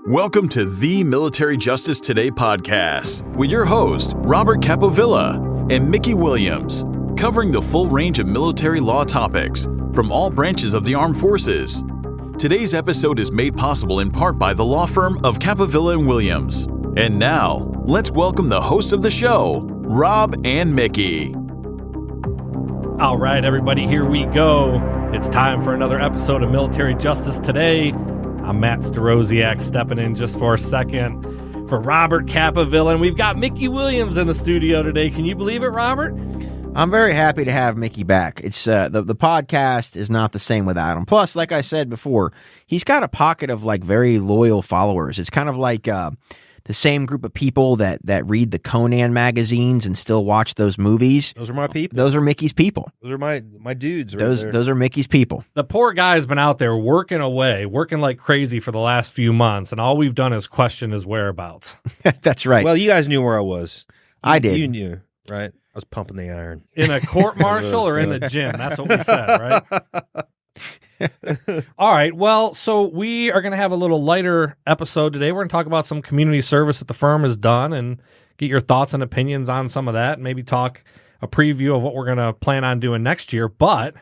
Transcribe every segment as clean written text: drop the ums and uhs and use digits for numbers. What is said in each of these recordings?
Welcome to the Military Justice Today podcast with your host, Robert Capovilla and Mickey Williams, covering the full range of military law topics from all branches of the armed forces. Today's episode is made possible in part by the law firm of Capovilla and Williams. And now, let's welcome the hosts of the show, Rob and Mickey. All right, everybody, here we go. It's time for another episode of Military Justice Today. I'm Matt Starosiak, stepping in just for a second for Robert Capovilla, and we've got Mickey Williams in the studio today. Can you believe it, Robert? I'm very happy to have Mickey back. It's the podcast is not the same without him. Plus, like I said before, he's got a pocket of like very loyal followers. It's kind of like the same group of people that read the Conan magazines and still watch those movies. Those are my people. Those are Mickey's people. Those are my dudes. Right Those are Mickey's people. The poor guy's been out there working away, working like crazy for the last few months, and all we've done is question his whereabouts. That's right. Well, you guys knew where I was. I did. You knew, right? I was pumping the iron. In a court-martial or in the gym? That's what we said, right? All right, well, so we are going to have a little lighter episode today. We're going to talk about some community service that the firm has done and get your thoughts and opinions on some of that, and maybe talk a preview of what we're going to plan on doing next year. But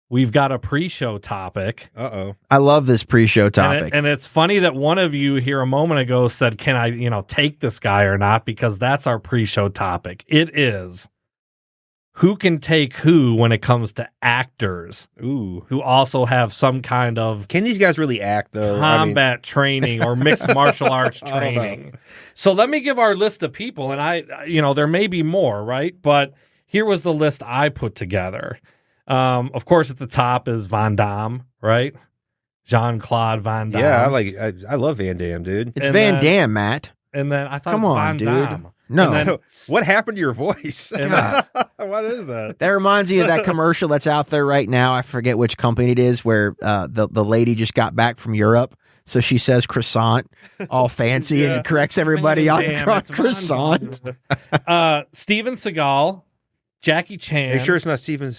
we've got a pre-show topic. Uh-oh. I love this pre-show topic. And it's funny that one of you here a moment ago said, can I, take this guy or not? Because that's our pre-show topic. It is who can take who when it comes to actors. Ooh. Who also have some kind of Can these guys really act, though? combat training or mixed martial arts training. So let me give our list of people, and there may be more, right? But here was the list I put together. Of course, at the top is Van Damme, right? Jean-Claude Van Damme. Yeah, I love Van Damme, dude. It's Van Damme, Matt. And then I thought, come it was on, Van dude. Damme. No. Then, What happened to your voice? God. What is that? That reminds me of that commercial that's out there right now. I forget which company it is, where the lady just got back from Europe. So she says croissant, all fancy, and he corrects everybody on croissant. Steven Seagal, Jackie Chan. Are you sure it's not Steven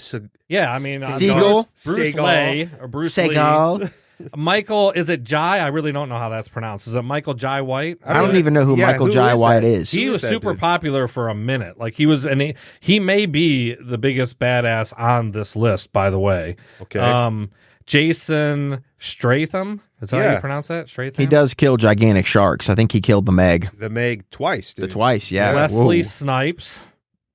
Yeah, I mean, Seagal? Bruce Lee, or Bruce Seagal. Lee. Michael, is it Jai? I really don't know how that's pronounced. Is it Michael Jai White? I don't even know who Michael Jai White is. He was super popular for a minute. Like he was, and he may be the biggest badass on this list, by the way. Okay. Jason Stratham. Is that how you pronounce that? Stratham? He does kill gigantic sharks. I think he killed the Meg. The Meg twice, dude. Twice, yeah. Wesley Snipes,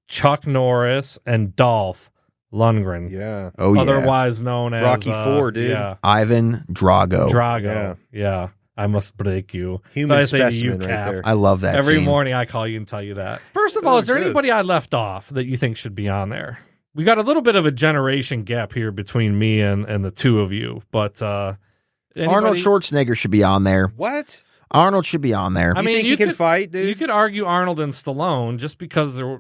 Chuck Norris, and Dolph Lundgren. Yeah. Oh, yeah. Otherwise known as Rocky IV, dude. Yeah. Ivan Drago. Yeah. I must break you. Human So I say to specimen you, right Cap. there. I love that Every scene. morning I call you and tell you that. First of all, is there anybody I left off that you think should be on there? We got a little bit of a generation gap here between me and the two of you, but Arnold Schwarzenegger should be on there. What? Arnold should be on there. I mean, think he can fight, dude? You could argue Arnold and Stallone just because they're,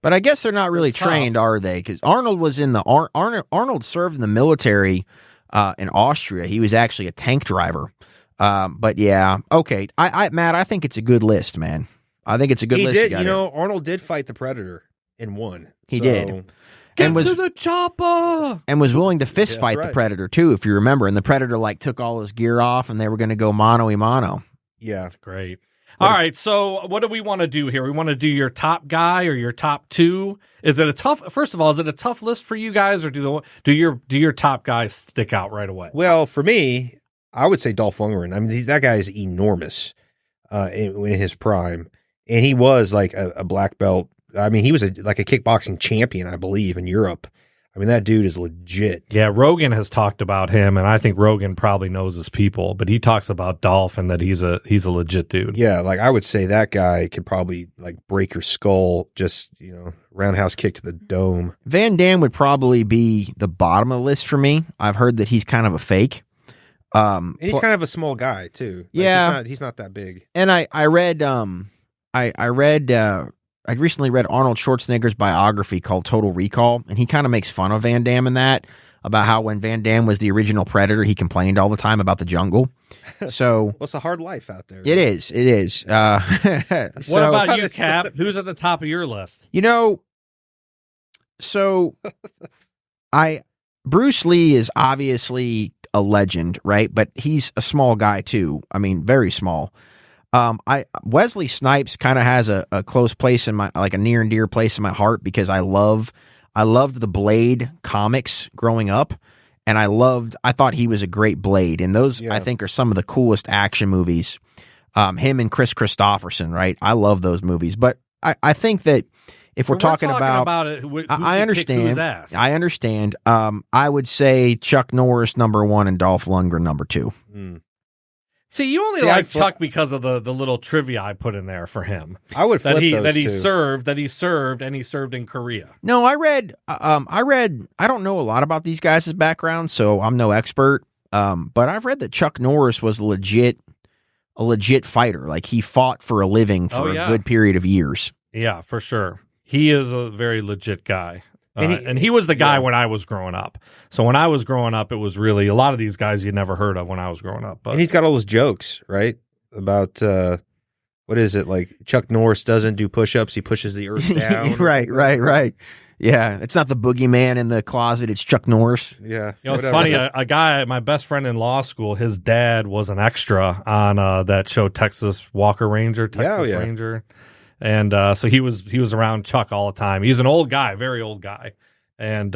But I guess they're not really They're tough. trained, are they? Because Arnold was in the Arnold served in the military in Austria. He was actually a tank driver. But yeah, okay. Matt, I think it's a good list, man. I think it's a good list. He did. Arnold did fight the Predator and won. He did. Get to the chopper! And was willing to fist fight the right. Predator too, if you remember. And the Predator took all his gear off, and they were going to go mano a mano. Yeah. That's great. All right, so what do we want to do here? We want to do your top guy or your top two? Is it a tough list for you guys, or do your top guys stick out right away? Well, for me, I would say Dolph Lundgren. I mean, that guy is enormous in his prime, and he was like a black belt. I mean, he was like a kickboxing champion, I believe, in Europe. I mean, that dude is legit. Yeah, Rogan has talked about him, and I think Rogan probably knows his people, but he talks about Dolph and that he's a legit dude. Yeah, like I would say that guy could probably like break your skull, just roundhouse kick to the dome. Van Damme would probably be the bottom of the list for me. I've heard that he's kind of a fake. And he's kind of a small guy too. Like, yeah, he's not that big. And I recently read Arnold Schwarzenegger's biography called Total Recall, and he kind of makes fun of Van Damme in that, about how when Van Damme was the original Predator, he complained all the time about the jungle. So well, it's a hard life out there. It is. What about you, Cap? Who's at the top of your list? Bruce Lee is obviously a legend, right? But he's a small guy too. I mean, very small. Wesley Snipes kind of has a close place in my, like a near and dear place in my heart, because I loved the Blade comics growing up, and I thought he was a great Blade, and those I think are some of the coolest action movies. Him and Chris Christopherson, right? I love those movies, but I think that if we're talking about it, I understand. I understand. I would say Chuck Norris number 1 and Dolph Lundgren number 2. See, you only like Chuck because of the little trivia I put in there for him. I would flip those he two. served in Korea. No, I read. I don't know a lot about these guys' backgrounds, so I'm no expert. But I've read that Chuck Norris was a legit fighter. Like, he fought for a living for a good period of years. Yeah, for sure. He is a very legit guy. And he was the guy when I was growing up. So when I was growing up, it was really a lot of these guys you never heard of when I was growing up. But And he's got all those jokes, right? About, what is it? Like, Chuck Norris doesn't do push-ups. He pushes the earth down. Right. Yeah, it's not the boogeyman in the closet. It's Chuck Norris. Yeah. You know, it's funny. A guy, my best friend in law school, his dad was an extra on that show, Texas Ranger. And so he was around Chuck all the time. He's an old guy, very old guy. And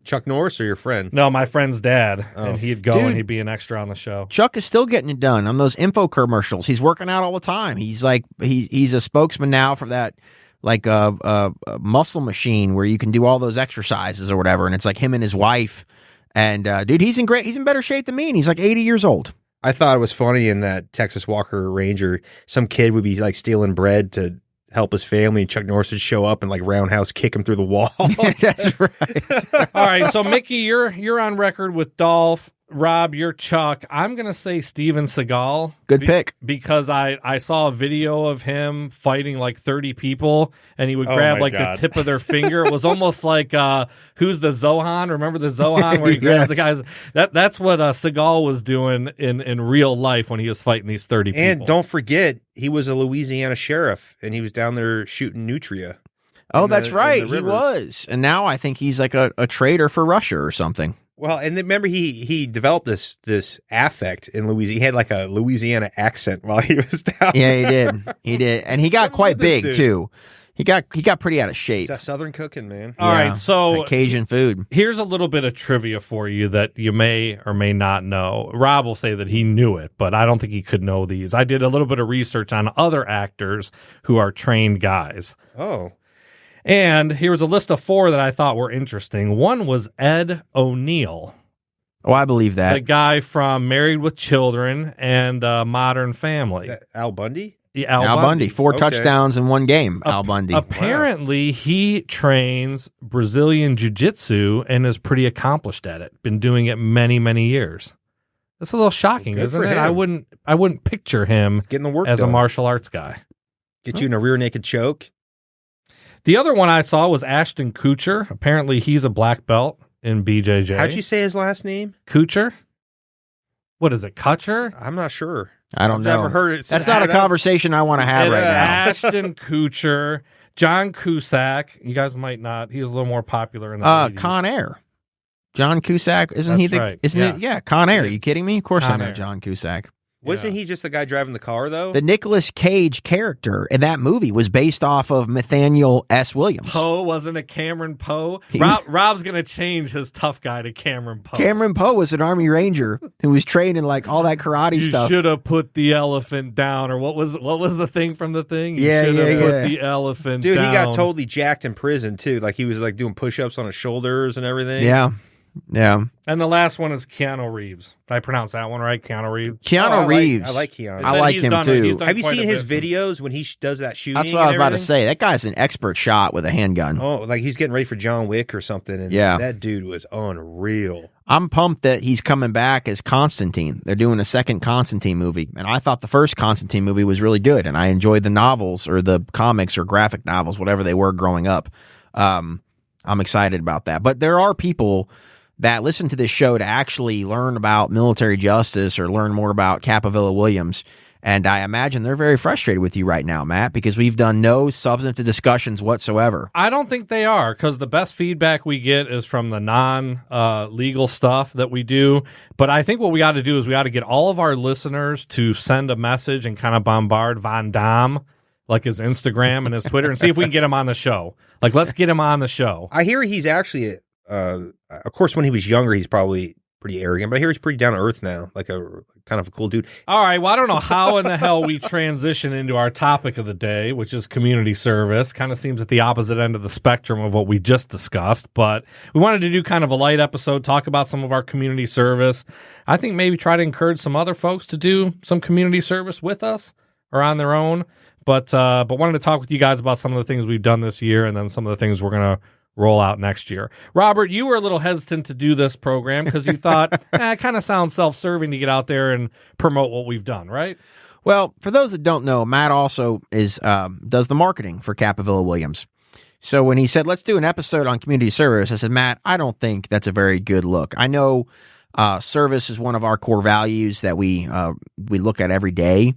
Chuck Norris or your friend? No, my friend's dad. Oh. And he'd go and he'd be an extra on the show. Chuck is still getting it done on those info commercials. He's working out all the time. He's like he's a spokesman now for that, like a muscle machine where you can do all those exercises or whatever. And it's like him and his wife. And dude, he's in better shape than me. And he's like 80 years old. I thought it was funny in that Texas Walker Ranger, some kid would be like stealing bread to help his family, and Chuck Norris would show up and like roundhouse kick him through the wall. That's right. All right, so Mickey, you're on record with Dolph. Rob, you're Chuck. I'm going to say Steven Seagal. Good pick. Because I saw a video of him fighting like 30 people, and he would grab the tip of their finger. It was almost like, who's the Zohan? Remember the Zohan where he grabs the guys? That's what Seagal was doing in real life when he was fighting these 30 people. And don't forget, he was a Louisiana sheriff, and he was down there shooting nutria. Oh, that's right. He was. And now I think he's like a trader for Russia or something. Well, and then remember he developed this affect in Louisiana. He had like a Louisiana accent while he was down. Yeah, he did, and he got quite big too. He got pretty out of shape. It's that Southern cooking, man. All right, so that Cajun food. Here's a little bit of trivia for you that you may or may not know. Rob will say that he knew it, but I don't think he could know these. I did a little bit of research on other actors who are trained guys. Oh. And here was a list of 4 that I thought were interesting. One was Ed O'Neill. Oh, I believe that. The guy from Married with Children and Modern Family. Al Bundy? Yeah, Al Bundy. 4 touchdowns in one game, Al Bundy. Apparently, he trains Brazilian Jiu-Jitsu and is pretty accomplished at it. Been doing it many, many years. That's a little shocking, isn't it? I wouldn't picture him getting the work as done. A martial arts guy. Get you in a rear naked choke. The other one I saw was Ashton Kutcher. Apparently, he's a black belt in BJJ. How'd you say his last name? Kutcher? What is it, Kutcher? I'm not sure. I don't know. Never heard it. That's not a conversation I want to have right now. Ashton Kutcher, John Cusack. You guys might not. He was a little more popular in the 80s. Con Air. John Cusack, isn't he? Right. Isn't it? Yeah, Con Air. Are you kidding me? Of course Con I know Air. John Cusack. Wasn't he just the guy driving the car, though? The Nicolas Cage character in that movie was based off of Nathaniel S. Williams. Poe, wasn't it Cameron Poe? Rob's going to change his tough guy to Cameron Poe. Cameron Poe was an Army Ranger who was trained in like all that karate stuff. You should have put the elephant down, or what was the thing from the thing? You Yeah, should have yeah, put yeah. the elephant Dude, down. he got totally jacked in prison, too. Like, he was, like, doing push-ups on his shoulders and everything. Yeah. And the last one is Keanu Reeves. Did I pronounce that one right? Keanu Reeves? Keanu Reeves. I like Keanu. I like him too. Have you seen his videos when he does that shooting? That's what I was about to say. That guy's an expert shot with a handgun. Oh, like he's getting ready for John Wick or something. And that dude was unreal. I'm pumped that he's coming back as Constantine. They're doing a second Constantine movie. And I thought the first Constantine movie was really good. And I enjoyed the novels or the comics or graphic novels, whatever they were growing up. I'm excited about that. But there are people that listen to this show to actually learn about military justice or learn more about Capovilla Williams. And I imagine they're very frustrated with you right now, Matt, because we've done no substantive discussions whatsoever. I don't think they are, because the best feedback we get is from the non-legal stuff that we do. But I think what we got to do is we got to get all of our listeners to send a message and kind of bombard Von Dam, like his Instagram and his Twitter, and see if we can get him on the show. Like, let's get him on the show. I hear he's actually, of course, when he was younger, he's probably pretty arrogant, but I hear he's pretty down to earth now, like a kind of a cool dude. All right, well, I don't know how in the hell we transition into our topic of the day, which is community service. Kind of seems at the opposite end of the spectrum of what we just discussed, but we wanted to do kind of a light episode, talk about some of our community service. I think maybe try to encourage some other folks to do some community service with us or on their own, but wanted to talk with you guys about some of the things we've done this year and then some of the things we're going to roll out next year. Robert, you were a little hesitant to do this program because you thought, it kind of sounds self-serving to get out there and promote what we've done, right? Well, for those that don't know, Matt also does the marketing for Capovilla Williams. So when he said, let's do an episode on community service, I said, Matt, I don't think that's a very good look. I know service is one of our core values that we look at every day.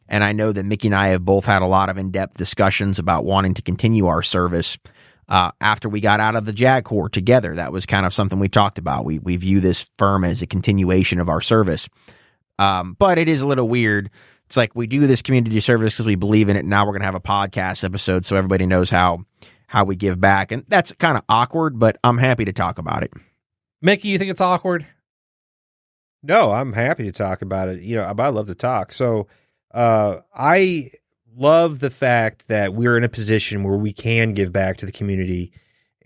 And I know that Mickey and I have both had a lot of in-depth discussions about wanting to continue our service after we got out of the JAG Corps together. That was kind of something we talked about. We view this firm as a continuation of our service. But it is a little weird. It's like we do this community service because we believe in it. And now we're going to have a podcast episode so everybody knows how we give back. And that's kind of awkward, but I'm happy to talk about it. Mickey, you think it's awkward? No, I'm happy to talk about it. But I love to talk. So I love the fact that we're in a position where we can give back to the community,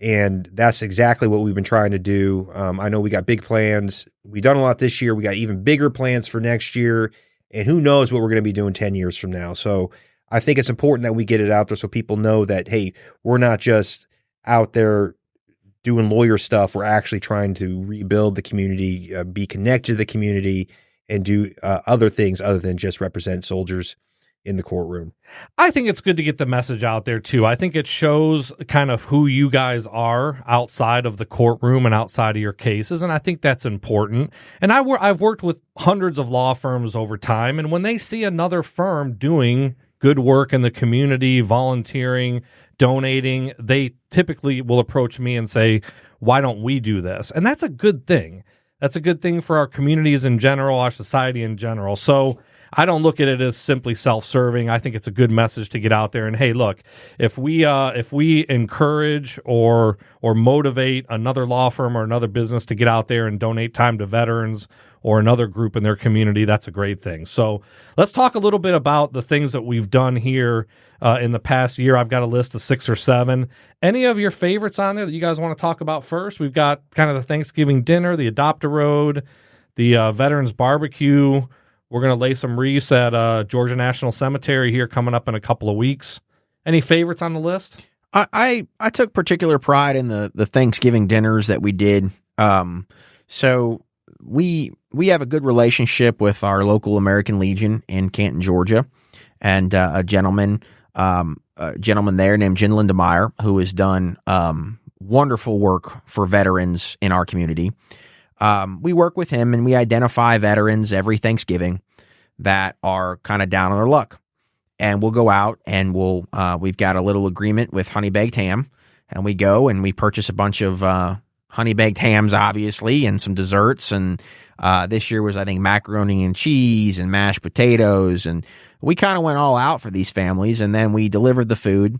and that's exactly what we've been trying to do. I know we got big plans. We've done a lot this year. We got even bigger plans for next year, and who knows what we're going to be doing 10 years from now. So I think it's important that we get it out there so people know that, hey, we're not just out there doing lawyer stuff. We're actually trying to rebuild the community, be connected to the community, and do other things other than just represent soldiers in the courtroom. I think it's good to get the message out there too. I think it shows kind of who you guys are outside of the courtroom and outside of your cases, and I think that's important. And I've worked with hundreds of law firms over time, and when they see another firm doing good work in the community, volunteering, donating, they typically will approach me and say, why don't we do this? And that's a good thing. That's a good thing for our communities in general, our society in general. So I don't look at it as simply self-serving. I think it's a good message to get out there. And hey, look, if we encourage or motivate another law firm or another business to get out there and donate time to veterans or another group in their community, that's a great thing. So let's talk a little bit about the things that we've done here in the past year. I've got a list of 6 or 7. Any of your favorites on there that you guys want to talk about first? We've got kind of the Thanksgiving dinner, the Adopt-A-Road, the Veterans Barbecue. We're going to lay some wreaths at Georgia National Cemetery here coming up in a couple of weeks. Any favorites on the list? I took particular pride in the Thanksgiving dinners that we did. So we have a good relationship with our local American Legion in Canton, Georgia, and a gentleman there named Jen Lindemeyer, who has done wonderful work for veterans in our community. We work with him and we identify veterans every Thanksgiving that are kind of down on their luck. And we'll go out and we've got a little agreement with Honey Baked Ham, and we go and we purchase a bunch of honey baked hams, obviously, and some desserts. And this year was, I think, macaroni and cheese and mashed potatoes. And we kind of went all out for these families, and then we delivered the food.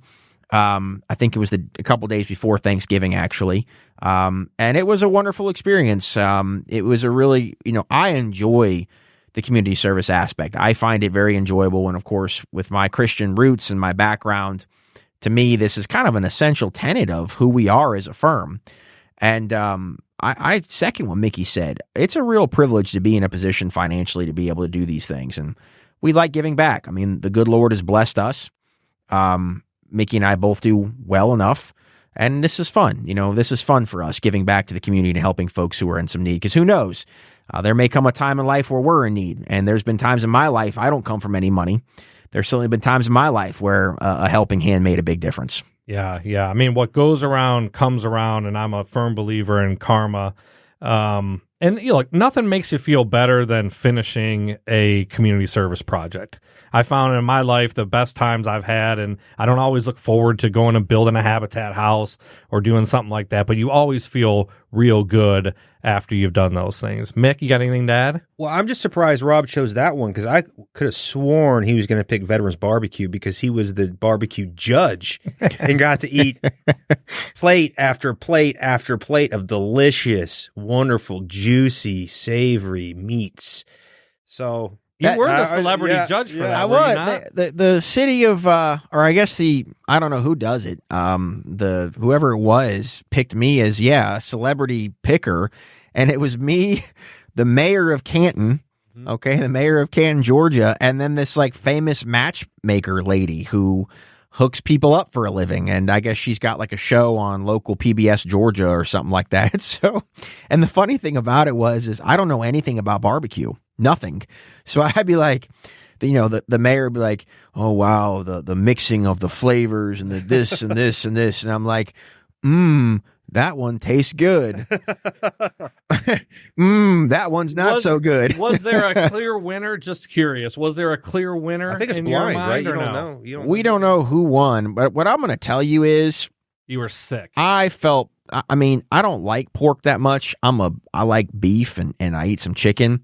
I think it was a couple days before Thanksgiving, actually. And it was a wonderful experience. It was a really, I enjoy the community service aspect. I find it very enjoyable. And of course, with my Christian roots and my background, to me, this is kind of an essential tenet of who we are as a firm. And I second what Mickey said. It's a real privilege to be in a position financially to be able to do these things. And we like giving back. I mean, the good Lord has blessed us. Mickey and I both do well enough. And this is fun. This is fun for us, giving back to the community and helping folks who are in some need. Because who knows? There may come a time in life where we're in need. And there's been times in my life, I don't come from any money. There's certainly been times in my life where a helping hand made a big difference. Yeah. I mean, what goes around comes around, and I'm a firm believer in karma. And look, nothing makes you feel better than finishing a community service project. I found in my life the best times I've had, and I don't always look forward to going and building a habitat house or doing something like that, but you always feel real good after you've done those things. Mick, you got anything to add? Well, I'm just surprised Rob chose that one because I could have sworn he was going to pick Veterans Barbecue because he was the barbecue judge and got to eat plate after plate after plate of delicious, wonderful, juicy, savory meats. So you were the celebrity judge for that. I was. The city of, or I guess I don't know who does it. Whoever it was picked me as a celebrity picker, and it was me, the mayor of Canton. Okay, the mayor of Canton, Georgia, and then this like famous matchmaker lady who hooks people up for a living, and I guess she's got like a show on local PBS Georgia or something like that. So, and the funny thing about it is I don't know anything about barbecue, nothing. So I'd be like, the mayor would be like, oh wow, the mixing of the flavors and the this and this and this, and I'm like, that one tastes good. That one's not so good. Was there a clear winner? Just curious. Was there a clear winner? I think it's in blind, your mind, right? You or don't no? know. We don't know who won, but what I'm going to tell you is You were sick. I felt, I mean, I don't like pork that much. I like beef and I eat some chicken.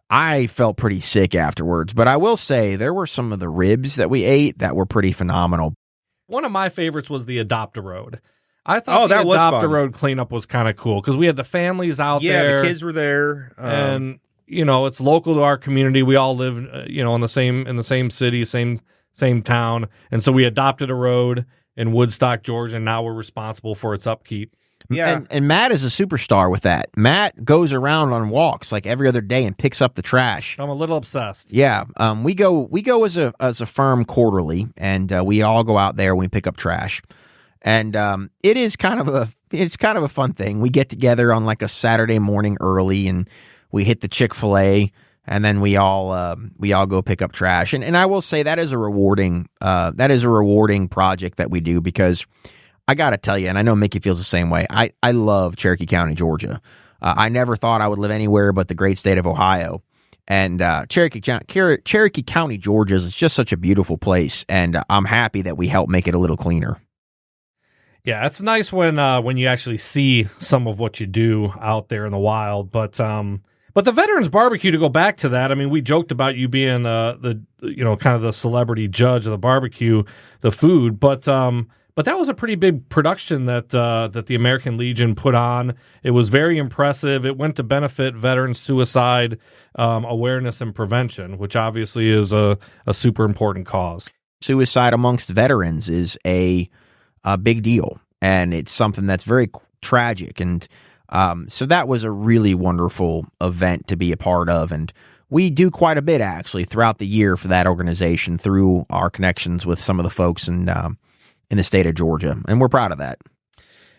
I felt pretty sick afterwards, but I will say there were some of the ribs that we ate that were pretty phenomenal. One of my favorites was the Adopt-A-Road. I thought that the was Adopt-A-Road cleanup was kind of cool because we had the families out there. Yeah, the kids were there. And, it's local to our community. We all live, in the same city, same town. And so we adopted a road in Woodstock, Georgia, and now we're responsible for its upkeep. Yeah. And Matt is a superstar with that. Matt goes around on walks like every other day and picks up the trash. I'm a little obsessed. Yeah. We go as a firm quarterly, and we all go out there and we pick up trash. And it's kind of a fun thing. We get together on like a Saturday morning early, and we hit the Chick-fil-A, and then we all go pick up trash. And I will say that is a rewarding project that we do, because I got to tell you, and I know Mickey feels the same way. I love Cherokee County, Georgia. I never thought I would live anywhere but the great state of Ohio. And Cherokee County, Georgia is just such a beautiful place, and I'm happy that we helped make it a little cleaner. Yeah, it's nice when you actually see some of what you do out there in the wild. But the Veterans Barbecue, to go back to that, I mean, we joked about you being the kind of the celebrity judge of the barbecue, the food, but that was a pretty big production that the American Legion put on. It was very impressive. It went to benefit veteran suicide awareness and prevention, which obviously is a super important cause. Suicide amongst veterans is a big deal, and it's something that's very tragic. And so that was a really wonderful event to be a part of. And we do quite a bit, actually, throughout the year for that organization through our connections with some of the folks in the state of Georgia. And we're proud of that.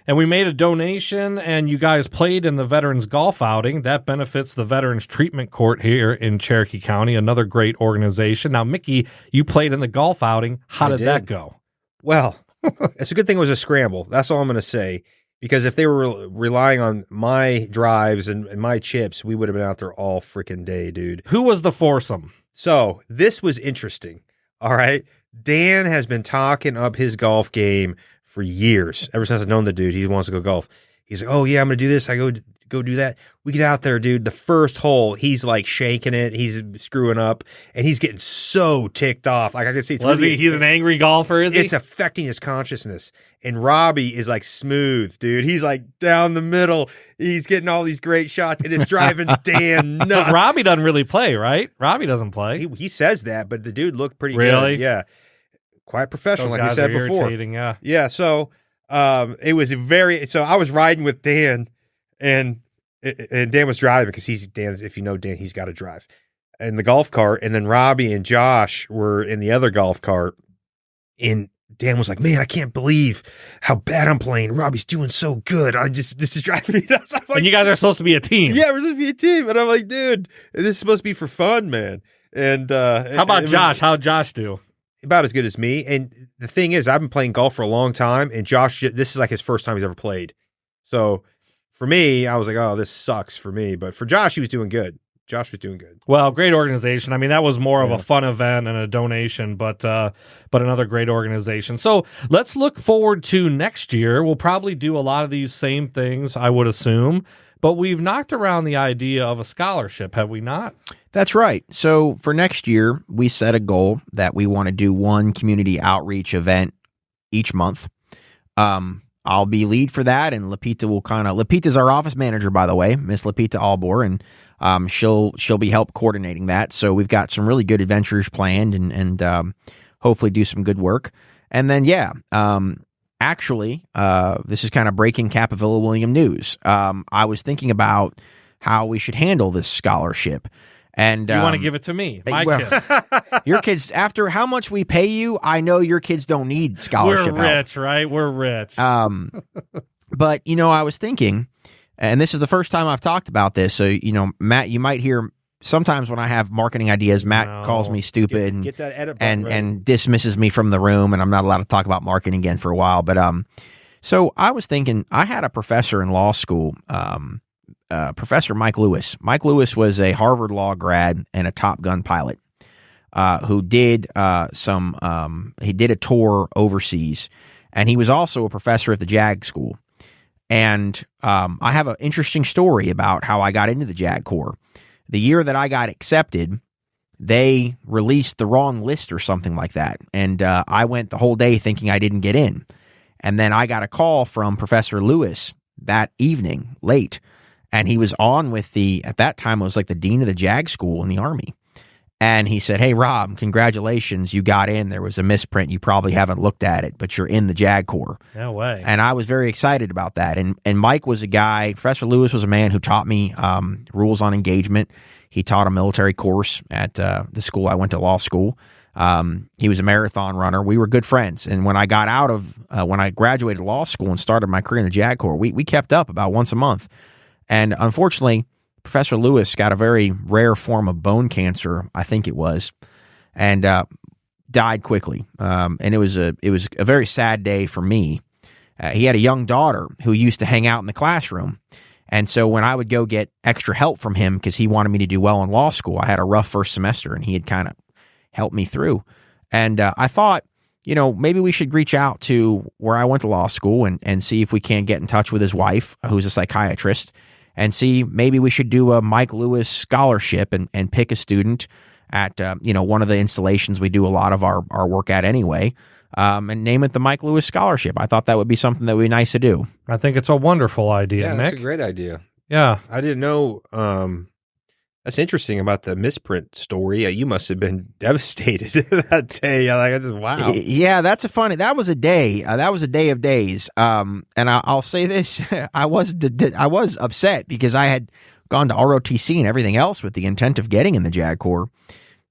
And we made a donation, and you guys played in the Veterans Golf Outing. That benefits the Veterans Treatment Court here in Cherokee County, another great organization. Now, Mickey, you played in the golf outing. How did that go? Well, it's a good thing it was a scramble. That's all I'm going to say. Because if they were relying on my drives and my chips, we would have been out there all freaking day, dude. Who was the foursome? So this was interesting. All right. Dan has been talking up his golf game for years. Ever since I've known the dude, he wants to go golf. He's like, oh, yeah, I'm going to do this. I go do that. We get out there, dude. The first hole, he's like shaking it. He's screwing up, and he's getting so ticked off. Like I can see. He's an angry golfer, is he? It's affecting his consciousness. And Robbie is like smooth, dude. He's like down the middle. He's getting all these great shots, and it's driving Dan nuts. Because Robbie doesn't really play, right? Robbie doesn't play. He says that, but the dude looked pretty really good. Yeah. Quite professional, Those like we said before. Yeah. So it was so I was riding with Dan, and Dan was driving because if you know Dan, he's got to drive in the golf cart. And then Robbie and Josh were in the other golf cart. And Dan was like, man, I can't believe how bad I'm playing. Robbie's doing so good. This is driving me nuts. Like, and you guys are supposed to be a team. Yeah, we're supposed to be a team. And I'm like, dude, this is supposed to be for fun, man. And how about Josh? How'd Josh do? About as good as me. And the thing is, I've been playing golf for a long time, and Josh, this is like his first time he's ever played. So for me, I was like, oh, this sucks for me. But for Josh, he was doing good. Josh was doing good. Well, great organization. I mean, that was more of a fun event and a donation, but another great organization. So let's look forward to next year. We'll probably do a lot of these same things, I would assume, but we've knocked around the idea of a scholarship, have we not? That's right. So for next year, we set a goal that we want to do one community outreach event each month. I'll be lead for that, and Lapita's our office manager, by the way, Miss Lapita Albor, and she'll be help coordinating that. So we've got some really good adventures planned, and hopefully do some good work. And then actually, this is kind of breaking Capovilla William news. I was thinking about how we should handle this scholarship. And you want to give it to me, my kids. Your kids, after how much we pay you, I know your kids don't need scholarship We're rich, right? We're rich. But, I was thinking, and this is the first time I've talked about this, so, Matt, you might hear sometimes when I have marketing ideas, Matt calls me stupid get that edit button and dismisses me from the room, and I'm not allowed to talk about marketing again for a while. But so I was thinking, I had a professor in law school, Professor Mike Lewis. Mike Lewis was a Harvard Law grad and a Top Gun pilot who did he did a tour overseas, and he was also a professor at the JAG school. And I have an interesting story about how I got into the JAG Corps. The year that I got accepted, they released the wrong list or something like that, and I went the whole day thinking I didn't get in. And then I got a call from Professor Lewis that evening, late. And he was on with at that time, it was like the dean of the JAG school in the Army. And he said, hey, Rob, congratulations, you got in. There was a misprint. You probably haven't looked at it, but you're in the JAG Corps. No way. And I was very excited about that. And Mike was a guy, Professor Lewis was a man who taught me rules on engagement. He taught a military course at the school I went to law school. He was a marathon runner. We were good friends. And when I got when I graduated law school and started my career in the JAG Corps, we kept up about once a month. And unfortunately, Professor Lewis got a very rare form of bone cancer, I think it was, and died quickly. And it was a very sad day for me. He had a young daughter who used to hang out in the classroom. And so when I would go get extra help from him because he wanted me to do well in law school, I had a rough first semester, and he had kind of helped me through. And I thought, maybe we should reach out to where I went to law school and see if we can get in touch with his wife, who's a psychiatrist, and see maybe we should do a Mike Lewis scholarship and pick a student at one of the installations we do a lot of our work at anyway, and name it the Mike Lewis Scholarship. I thought that would be something that would be nice to do. I think it's a wonderful idea, yeah, Nick. That's a great idea. Yeah. I didn't know. That's interesting about the misprint story. You must have been devastated that day. Wow. Yeah, that was a day. That was a day of days. And I'll say this: I was upset because I had gone to ROTC and everything else with the intent of getting in the JAG Corps.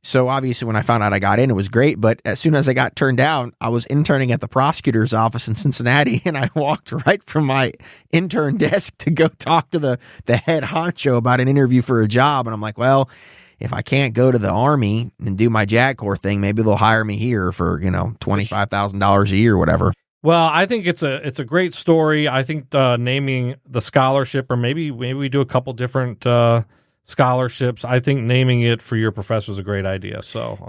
So obviously, when I found out I got in, it was great. But as soon as I got turned down, I was interning at the prosecutor's office in Cincinnati, and I walked right from my intern desk to go talk to the head honcho about an interview for a job. And I'm like, well, if I can't go to the Army and do my JAG Corps thing, maybe they'll hire me here for $25,000 a year or whatever. Well, I think it's a great story. I think naming the scholarship, or maybe we do a couple different scholarships. I think naming it for your professor is a great idea. So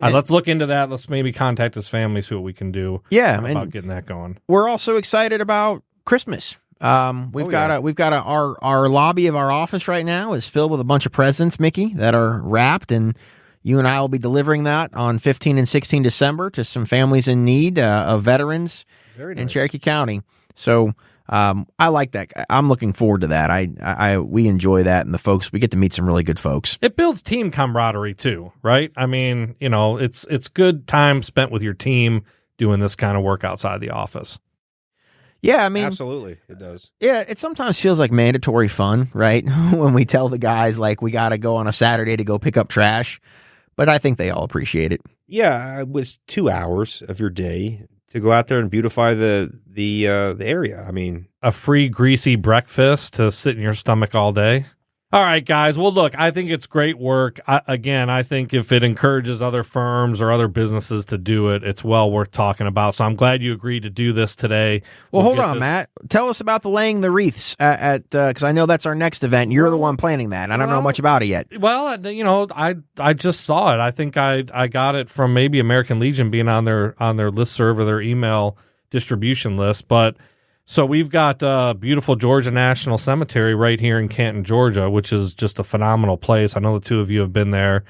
let's look into that. Let's maybe contact his family, see what we can do. Yeah, about getting that going. We're also excited about Christmas. We've got our lobby of our office right now is filled with a bunch of presents, Mickey, that are wrapped, and you and I will be delivering that on 15 and 16 December to some families in need of veterans in Cherokee County. So I like that. I'm looking forward to that. We enjoy that, and we get to meet some really good folks. It builds team camaraderie too, right? I mean, it's good time spent with your team doing this kind of work outside the office. Yeah, I mean, absolutely, it does. Yeah, it sometimes feels like mandatory fun, right? When we tell the guys we got to go on a Saturday to go pick up trash, but I think they all appreciate it. Yeah, it was 2 hours of your day to go out there and beautify the area. I mean, a free greasy breakfast to sit in your stomach all day. All right, guys. Well, look, I think it's great work. I think if it encourages other firms or other businesses to do it, it's well worth talking about. So I'm glad you agreed to do this today. Well, hold on, Matt. Tell us about the laying the wreaths because I know that's our next event. You're the one planning that. I don't know much about it yet. Well, I just saw it. I think I got it from maybe American Legion being on their listserv or their email distribution list, but. So we've got beautiful Georgia National Cemetery right here in Canton, Georgia, which is just a phenomenal place. I know the two of you have been there.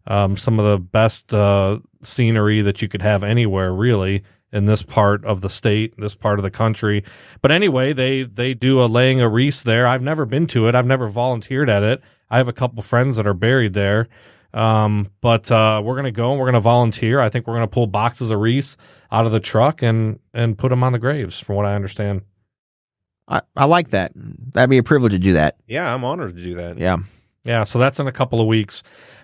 Some of the best scenery that you could have anywhere, really, in this part of the state, this part of the country. But anyway, they do a laying of wreaths there. I've never been to it. I've never volunteered at it. I have a couple friends that are buried there. But we're going to go and we're going to volunteer. I think we're going to pull boxes of wreaths out of the truck and put them on the graves, from what I understand. I like that. That'd be a privilege to do that. Yeah, I'm honored to do that. Yeah, so that's in a couple of weeks.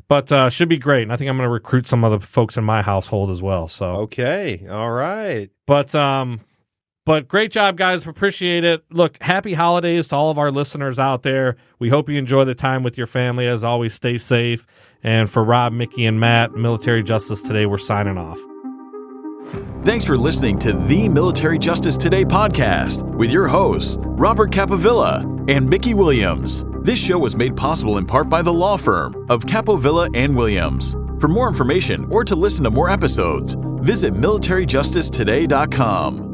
But should be great. And I think I'm going to recruit some other folks in my household as well. So okay. All right. But great job, guys. Appreciate it. Look, happy holidays to all of our listeners out there. We hope you enjoy the time with your family. As always, stay safe. And for Rob, Mickey, and Matt, Military Justice Today, we're signing off. Thanks for listening to the Military Justice Today podcast with your hosts, Robert Capovilla and Mickey Williams. This show was made possible in part by the law firm of Capovilla and Williams. For more information or to listen to more episodes, visit militaryjusticetoday.com.